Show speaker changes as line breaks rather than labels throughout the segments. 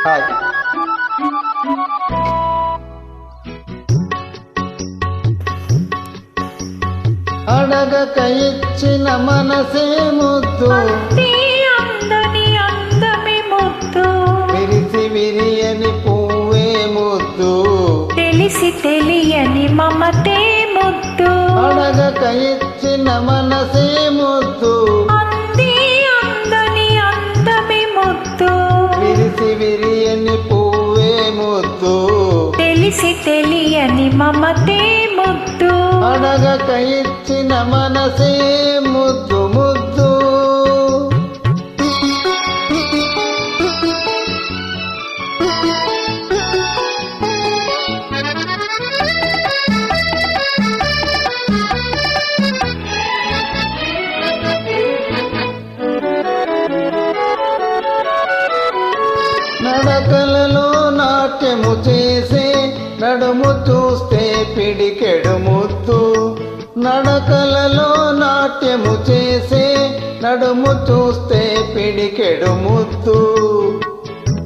Hi. అడగక ఇచ్చిన మనసే ముద్దు,
అందని అందమే ముద్దు,
విరిసి విరియని పువ్వే ముద్దు,
తెలిసి తెలియని మమతే ముద్దు.
అడగక ఇచ్చిన మనసే ముద్దు,
అందని అందమే ముద్దు,
విరిసి విరియని పువ్వే ముద్దు,
తెలిసి తెలియని మమతే ముద్దు.
అడగక ఇచ్చిన మనసే ముద్దు ముద్దు. నడకలలో నాట్యము చేసే నడుము చూస్తే పిడికెడు ముద్దు, నడకలలో నాట్యము చేసే నడుము చూస్తే పిడికెడు ముద్దు.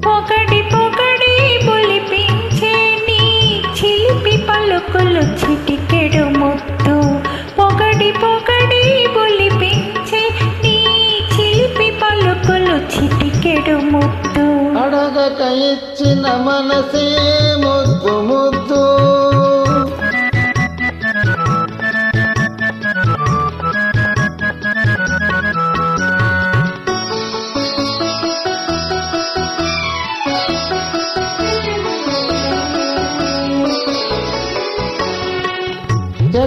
పొగడి పొగడి బొలిపించే నీ చిలిపి పలుకులు చిటికెడు ముద్దు, పొగడి పొగడి బొలిపించే నీ చిలిపి పలుకులు చిటికెడు ముద్దు.
అడగక ఇచ్చిన మనసే ముద్దు ముద్దు.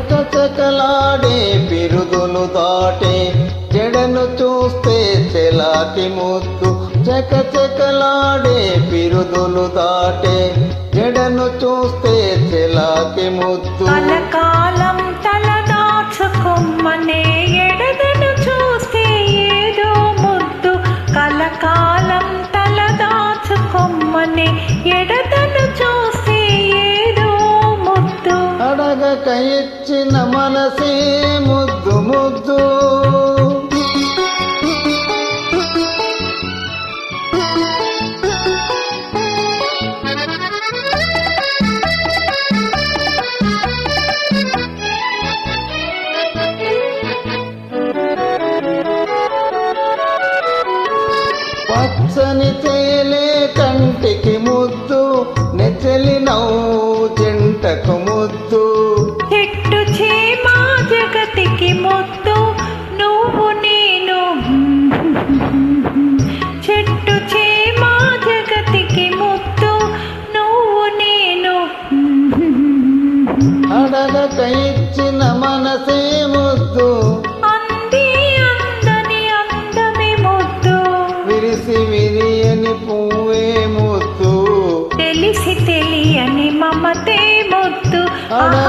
చకచకలాడే బిరుదులు దాటే జడను చూస్తే చెలాకి ముద్దు, చకచకలాడే బిరుదులు దాటే జడను చూస్తే చెలాకి ముద్దు.
కలకాలం తలదాచుకొమ్మనే ఎడదను చూస్తే ఏదో ముద్దు, కలకాలం తలదాచుకొమ్మనే ఎడదను చూస్తే ఏదో ముద్దు.
అడగక ఇచ్చిన మనసే ముద్దు ముద్దు. పచ్చని తేలే కంటికి ముద్దు, నెచ్చలి నవ్వు జంటకు ముద్దు,
చెట్టు చేమా జగతికి ముద్దు, నువ్వు నేను. చెట్టు చేమా జగతికి ముద్దు, నువ్వు నేను.
అడగక ఇచ్చిన మనసే ముద్దు,
అందని అందమే ముద్దు,
విరిసి విరియని పువ్వే ముద్దు,
తెలిసి తెలియని మమతే ముద్దు.
అడగక